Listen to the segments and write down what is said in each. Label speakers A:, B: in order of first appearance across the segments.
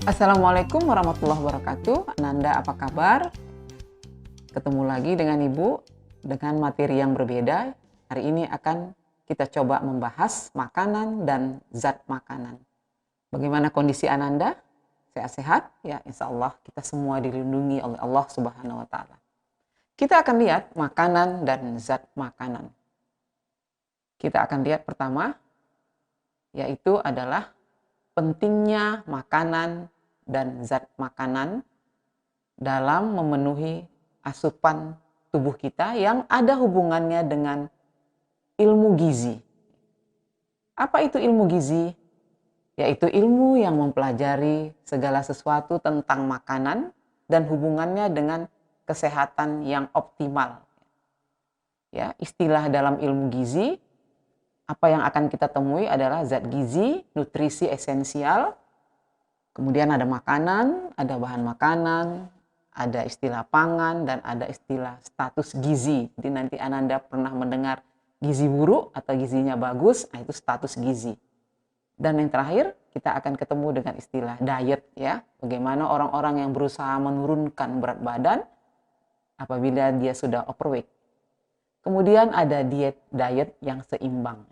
A: Assalamualaikum warahmatullahi wabarakatuh. Ananda, apa kabar? Ketemu lagi dengan Ibu dengan materi yang berbeda. Hari ini akan kita coba membahas makanan dan zat makanan. Bagaimana kondisi Ananda? Sehat-sehat? Ya, insya Allah kita semua dilindungi oleh Allah Subhanahu wa Ta'ala. Kita akan lihat makanan dan zat makanan. Kita akan lihat pertama, yaitu adalah pentingnya makanan dan zat makanan dalam memenuhi asupan tubuh kita yang ada hubungannya dengan ilmu gizi. Apa itu ilmu gizi? Yaitu ilmu yang mempelajari segala sesuatu tentang makanan dan hubungannya dengan kesehatan yang optimal. Ya, istilah dalam ilmu gizi, apa yang akan kita temui adalah zat gizi, nutrisi esensial, kemudian ada makanan, ada bahan makanan, ada istilah pangan, dan ada istilah status gizi. Jadi nanti Ananda pernah mendengar gizi buruk atau gizinya bagus, nah itu status gizi. Dan yang terakhir, kita akan ketemu dengan istilah diet, ya. Bagaimana orang-orang yang berusaha menurunkan berat badan apabila dia sudah overweight. Kemudian ada diet yang seimbang.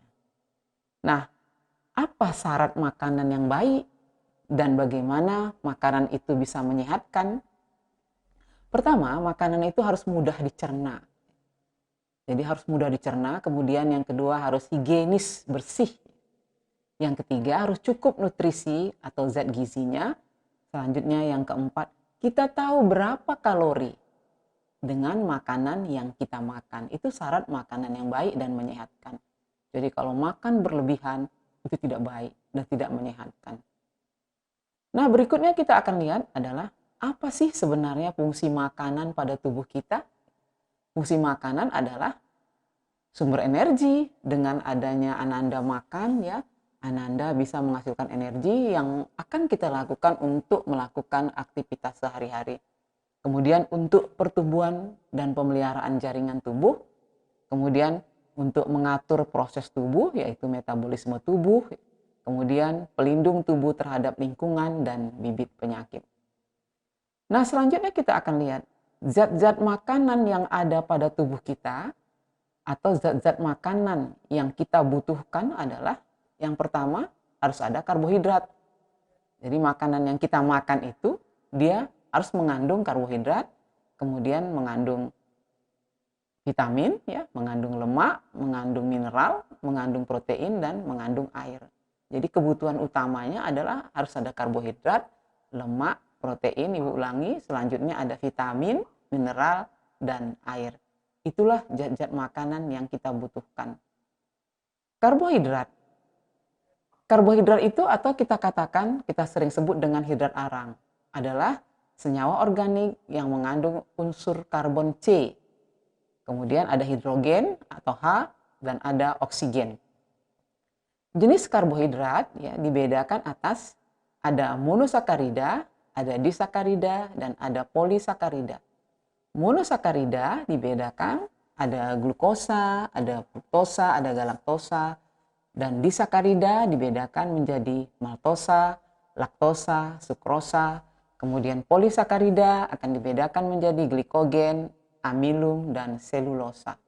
A: Nah, apa syarat makanan yang baik dan bagaimana makanan itu bisa menyehatkan? Pertama, makanan itu harus mudah dicerna. Jadi harus mudah dicerna, kemudian yang kedua harus higienis, bersih. Yang ketiga harus cukup nutrisi atau zat gizinya. Selanjutnya yang keempat, kita tahu berapa kalori dengan makanan yang kita makan. Itu syarat makanan yang baik dan menyehatkan. Jadi kalau makan berlebihan itu tidak baik dan tidak menyehatkan. Nah, berikutnya kita akan lihat adalah apa sih sebenarnya fungsi makanan pada tubuh kita? Fungsi makanan adalah sumber energi. Dengan adanya Ananda makan, ya, Ananda bisa menghasilkan energi yang akan kita lakukan untuk melakukan aktivitas sehari-hari. Kemudian untuk pertumbuhan dan pemeliharaan jaringan tubuh. Kemudian untuk mengatur proses tubuh, yaitu metabolisme tubuh, kemudian pelindung tubuh terhadap lingkungan dan bibit penyakit. Nah, selanjutnya kita akan lihat zat-zat makanan yang ada pada tubuh kita atau zat-zat makanan yang kita butuhkan adalah yang pertama harus ada karbohidrat. Jadi makanan yang kita makan itu dia harus mengandung karbohidrat, kemudian mengandung vitamin, ya, mengandung lemak, mengandung mineral, mengandung protein, dan mengandung air. Jadi kebutuhan utamanya adalah harus ada karbohidrat, lemak, protein, ibu ulangi, selanjutnya ada vitamin, mineral, dan air. Itulah zat-zat makanan yang kita butuhkan. Karbohidrat. Karbohidrat itu atau kita katakan, kita sering sebut dengan hidrat arang, adalah senyawa organik yang mengandung unsur karbon C. Kemudian ada hidrogen atau H dan ada oksigen. Jenis karbohidrat, ya, dibedakan atas ada monosakarida, ada disakarida, dan ada polisakarida. Monosakarida dibedakan ada glukosa, ada fruktosa, ada galaktosa, dan disakarida dibedakan menjadi maltosa, laktosa, sukrosa. Kemudian polisakarida akan dibedakan menjadi glikogen, amilum, dan selulosa.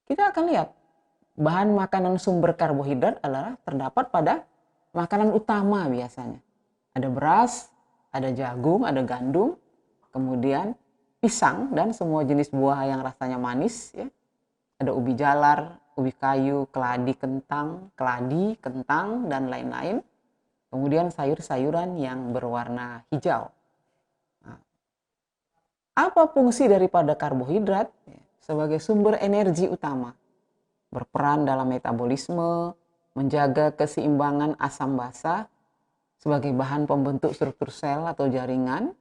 A: Kita akan lihat bahan makanan sumber karbohidrat adalah terdapat pada makanan utama biasanya. Ada beras, ada jagung, ada gandum, kemudian pisang dan semua jenis buah yang rasanya manis, ya. Ada ubi jalar, ubi kayu, keladi, kentang, dan lain-lain. Kemudian sayur-sayuran yang berwarna hijau. Apa fungsi daripada karbohidrat? Sebagai sumber energi utama, berperan dalam metabolisme, menjaga keseimbangan asam basa sebagai bahan pembentuk struktur sel atau jaringan,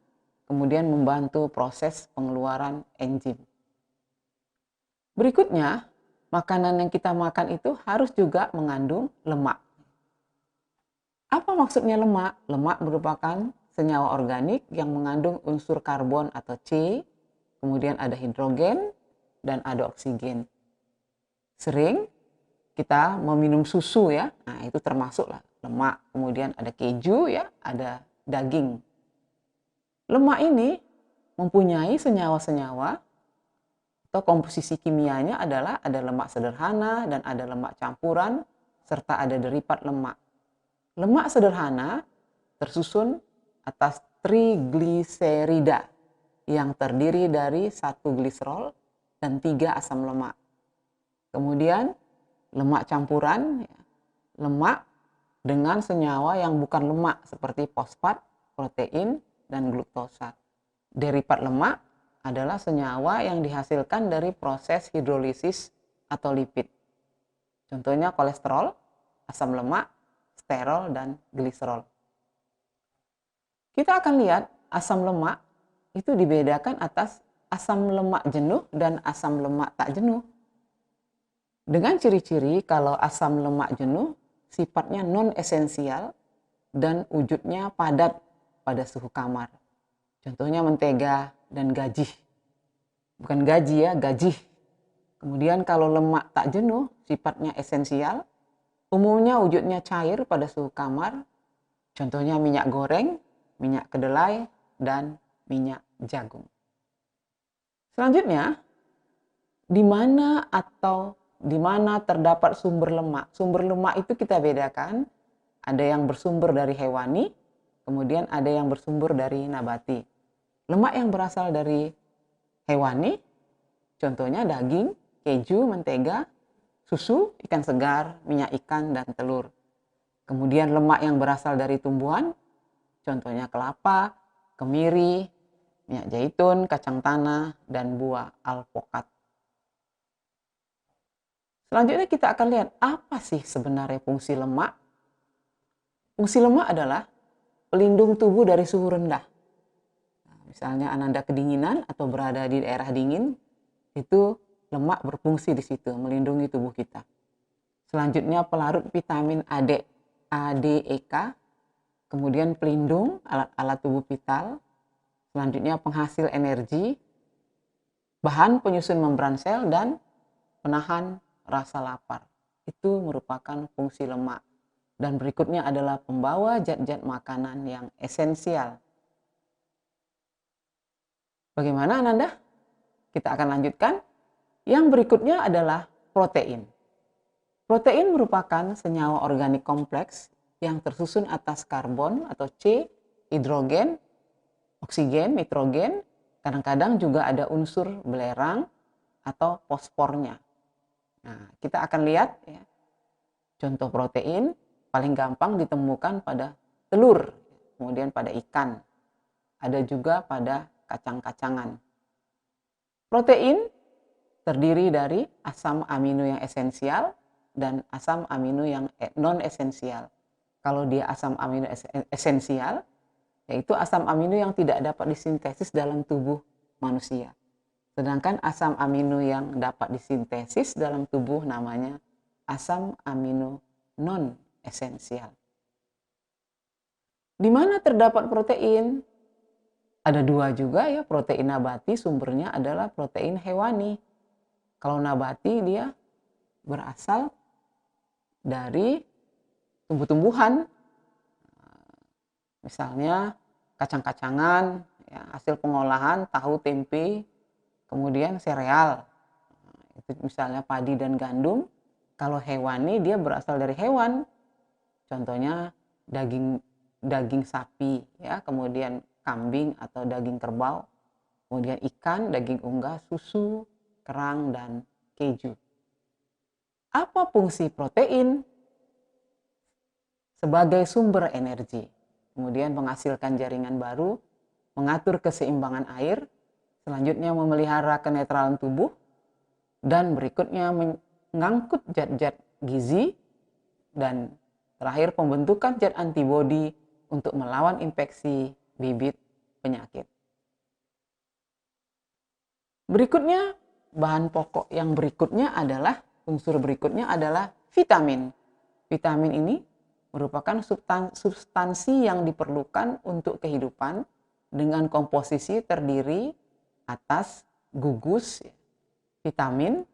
A: kemudian membantu proses pengeluaran enzim. Berikutnya, makanan yang kita makan itu harus juga mengandung lemak. Apa maksudnya lemak? Lemak merupakan senyawa organik yang mengandung unsur karbon atau C, kemudian ada hidrogen, dan ada oksigen. Sering kita meminum susu, ya, nah itu termasuklah lemak, kemudian ada keju ya, ada daging. Lemak ini mempunyai senyawa-senyawa atau komposisi kimianya adalah ada lemak sederhana dan ada lemak campuran serta ada derivat lemak. Lemak sederhana tersusun atas trigliserida yang terdiri dari 1 gliserol dan 3 asam lemak. Kemudian lemak campuran, lemak dengan senyawa yang bukan lemak seperti fosfat, protein, dan gluktosa. Derivat lemak adalah senyawa yang dihasilkan dari proses hidrolisis atau lipid. Contohnya kolesterol, asam lemak, sterol, dan gliserol. Kita akan lihat asam lemak itu dibedakan atas asam lemak jenuh dan asam lemak tak jenuh. Dengan ciri-ciri kalau asam lemak jenuh sifatnya non-esensial dan wujudnya padat pada suhu kamar. Contohnya mentega dan gajih. Bukan gaji ya, gajih. Kemudian kalau lemak tak jenuh sifatnya esensial, umumnya wujudnya cair pada suhu kamar. Contohnya minyak goreng, minyak kedelai, dan minyak jagung. Selanjutnya, di mana terdapat sumber lemak? Sumber lemak itu kita bedakan, ada yang bersumber dari hewani, kemudian ada yang bersumber dari nabati. Lemak yang berasal dari hewani, contohnya daging, keju, mentega, susu, ikan segar, minyak ikan, dan telur. Kemudian lemak yang berasal dari tumbuhan, contohnya kelapa, kemiri, minyak zaitun, kacang tanah, dan buah alpukat. Selanjutnya kita akan lihat apa sih sebenarnya fungsi lemak. Fungsi lemak adalah pelindung tubuh dari suhu rendah. Misalnya Ananda kedinginan atau berada di daerah dingin, itu lemak berfungsi di situ, melindungi tubuh kita. Selanjutnya pelarut vitamin ADEK, kemudian pelindung alat-alat tubuh vital. Selanjutnya penghasil energi, bahan penyusun membran sel, dan penahan rasa lapar. Itu merupakan fungsi lemak. Dan berikutnya adalah pembawa zat-zat makanan yang esensial. Bagaimana Ananda? Kita akan lanjutkan. Yang berikutnya adalah protein. Protein merupakan senyawa organik kompleks yang tersusun atas karbon atau C, hidrogen, oksigen, nitrogen, kadang-kadang juga ada unsur belerang atau fosfornya. Nah, kita akan lihat ya, contoh protein paling gampang ditemukan pada telur, kemudian pada ikan, ada juga pada kacang-kacangan. Protein terdiri dari asam amino yang esensial dan asam amino yang non-esensial. Kalau dia asam amino esensial, yaitu asam amino yang tidak dapat disintesis dalam tubuh manusia. Sedangkan asam amino yang dapat disintesis dalam tubuh namanya asam amino non-esensial. Di mana terdapat protein? Ada dua juga ya, protein nabati sumbernya adalah protein hewani. Kalau nabati dia berasal dari tumbuh-tumbuhan, misalnya kacang-kacangan, ya, hasil pengolahan tahu, tempe, kemudian sereal, itu misalnya padi dan gandum. Kalau hewani dia berasal dari hewan, contohnya daging sapi, ya, kemudian kambing atau daging kerbau, kemudian ikan, daging unggas, susu, kerang, dan keju. Apa fungsi protein? Sebagai sumber energi, kemudian menghasilkan jaringan baru, mengatur keseimbangan air, selanjutnya memelihara kenetralan tubuh, dan berikutnya mengangkut zat-zat gizi, dan terakhir pembentukan zat antibodi untuk melawan infeksi bibit penyakit. Berikutnya, bahan pokok yang berikutnya adalah, unsur berikutnya adalah vitamin. Vitamin ini merupakan substansi yang diperlukan untuk kehidupan dengan komposisi terdiri atas gugus, vitamin,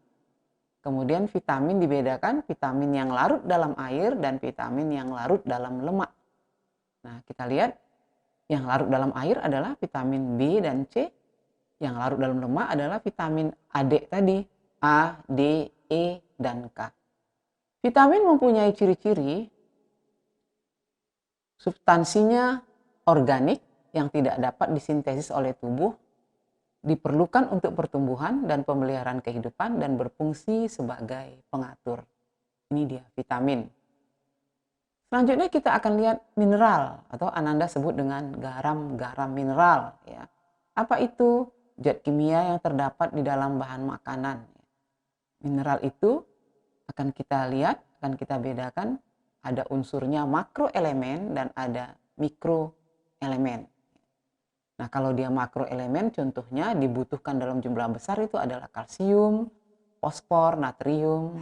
A: Kemudian vitamin dibedakan, vitamin yang larut dalam air dan vitamin yang larut dalam lemak. Nah, kita lihat yang larut dalam air adalah vitamin B dan C. Yang larut dalam lemak adalah vitamin AD tadi, A, D, E, dan K. Vitamin mempunyai ciri-ciri substansinya organik yang tidak dapat disintesis oleh tubuh, diperlukan untuk pertumbuhan dan pemeliharaan kehidupan dan berfungsi sebagai pengatur. Ini dia vitamin. Selanjutnya kita akan lihat mineral atau Ananda sebut dengan garam-garam mineral. Ya. Apa itu? Zat kimia yang terdapat di dalam bahan makanan. Mineral itu akan kita lihat, akan kita bedakan. Ada unsurnya makroelemen dan ada mikroelemen. Nah, kalau dia makroelemen contohnya dibutuhkan dalam jumlah besar itu adalah kalsium, fosfor, natrium.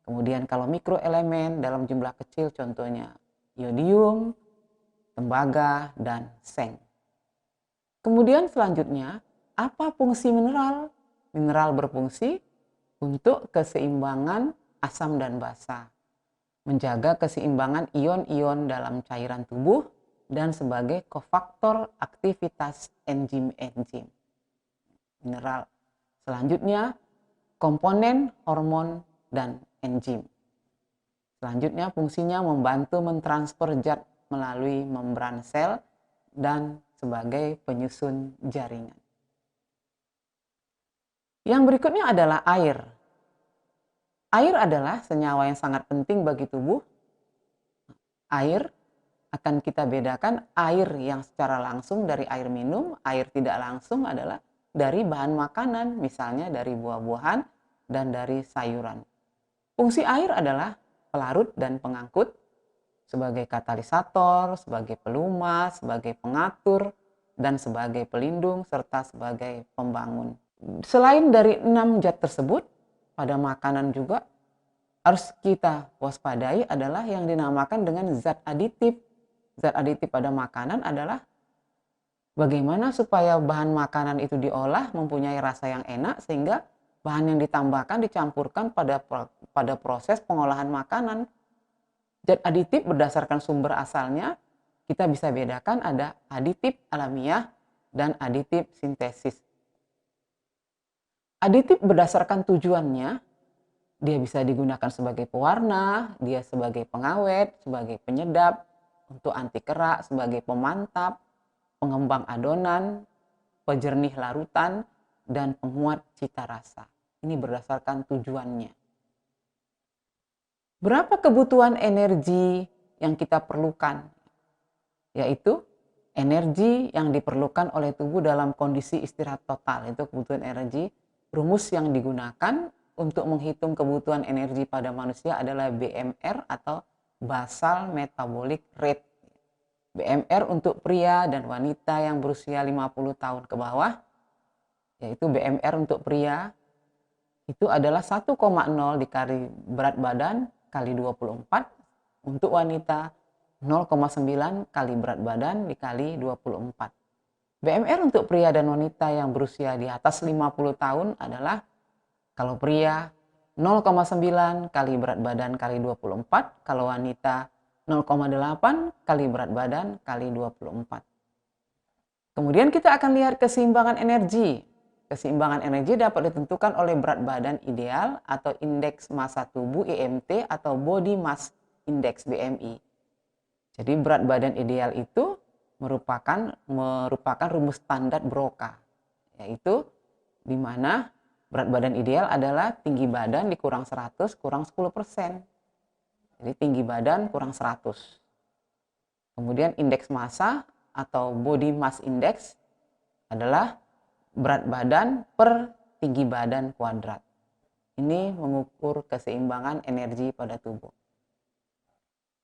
A: Kemudian kalau mikroelemen dalam jumlah kecil contohnya iodium, tembaga, dan seng. Kemudian selanjutnya, apa fungsi mineral? Mineral berfungsi untuk keseimbangan asam dan basa, menjaga keseimbangan ion-ion dalam cairan tubuh, dan sebagai kofaktor aktivitas enzim-enzim. Mineral. Selanjutnya, komponen hormon dan enzim. Selanjutnya, fungsinya membantu mentransfer zat melalui membran sel dan sebagai penyusun jaringan. Yang berikutnya adalah air. Air adalah senyawa yang sangat penting bagi tubuh. Air akan kita bedakan air yang secara langsung dari air minum, air tidak langsung adalah dari bahan makanan, misalnya dari buah-buahan dan dari sayuran. Fungsi air adalah pelarut dan pengangkut, sebagai katalisator, sebagai pelumas, sebagai pengatur, dan sebagai pelindung, serta sebagai pembangun. Selain dari 6 zat tersebut, pada makanan juga harus kita waspadai adalah yang dinamakan dengan zat aditif. Zat aditif pada makanan adalah bagaimana supaya bahan makanan itu diolah mempunyai rasa yang enak sehingga bahan yang ditambahkan dicampurkan pada proses pengolahan makanan. Zat aditif berdasarkan sumber asalnya kita bisa bedakan ada aditif alamiah dan aditif sintesis. Aditif berdasarkan tujuannya, dia bisa digunakan sebagai pewarna, dia sebagai pengawet, sebagai penyedap, untuk anti kerak, sebagai pemantap, pengembang adonan, pejernih larutan, dan penguat cita rasa. Ini berdasarkan tujuannya. Berapa kebutuhan energi yang kita perlukan? Yaitu energi yang diperlukan oleh tubuh dalam kondisi istirahat total. Itu kebutuhan energi. Rumus yang digunakan untuk menghitung kebutuhan energi pada manusia adalah BMR atau basal metabolic rate. BMR untuk pria dan wanita yang berusia 50 tahun ke bawah, yaitu BMR untuk pria itu adalah 1,0 dikali berat badan kali 24, untuk wanita 0,9 kali berat badan dikali 24. BMR untuk pria dan wanita yang berusia di atas 50 tahun adalah kalau pria 0,9 kali berat badan kali 24, kalau wanita 0,8 kali berat badan kali 24. Kemudian kita akan lihat keseimbangan energi. Keseimbangan energi dapat ditentukan oleh berat badan ideal atau indeks massa tubuh IMT atau body mass index BMI. Jadi berat badan ideal itu merupakan rumus standar Broca, yaitu di mana berat badan ideal adalah tinggi badan dikurang 100 kurang 10%. Jadi tinggi badan kurang 100. Kemudian indeks massa atau body mass index adalah berat badan per tinggi badan kuadrat. Ini mengukur keseimbangan energi pada tubuh.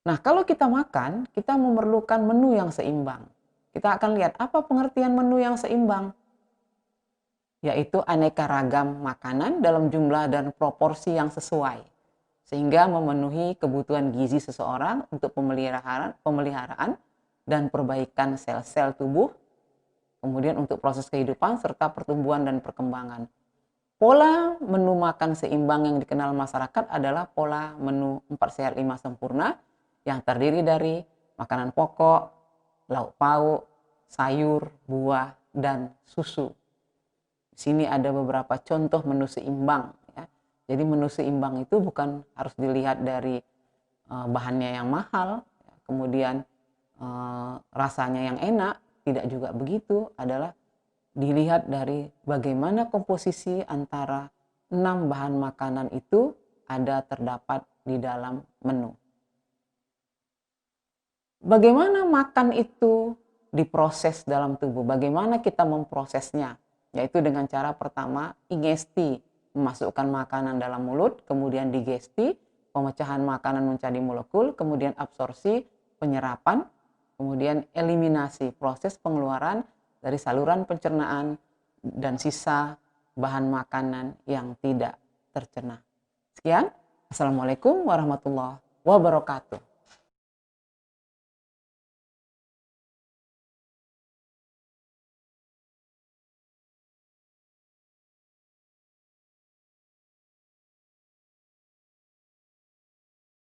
A: Nah, kalau kita makan, kita memerlukan menu yang seimbang. Kita akan lihat apa pengertian menu yang seimbang. Yaitu aneka ragam makanan dalam jumlah dan proporsi yang sesuai. Sehingga memenuhi kebutuhan gizi seseorang untuk pemeliharaan dan perbaikan sel-sel tubuh. Kemudian untuk proses kehidupan serta pertumbuhan dan perkembangan. Pola menu makan seimbang yang dikenal masyarakat adalah pola menu 4 sehat 5 sempurna yang terdiri dari makanan pokok, lauk pauk, sayur, buah, dan susu. Di sini ada beberapa contoh menu seimbang. Ya. Jadi menu seimbang itu bukan harus dilihat dari bahannya yang mahal, kemudian rasanya yang enak, tidak juga begitu, adalah dilihat dari bagaimana komposisi antara 6 bahan makanan itu terdapat di dalam menu. Bagaimana makan itu diproses dalam tubuh? Bagaimana kita memprosesnya? Yaitu dengan cara pertama, ingesti, memasukkan makanan dalam mulut, kemudian digesti, pemecahan makanan menjadi molekul, kemudian absorpsi, penyerapan, kemudian eliminasi, proses pengeluaran dari saluran pencernaan dan sisa bahan makanan yang tidak tercerna. Sekian, Assalamualaikum warahmatullahi wabarakatuh.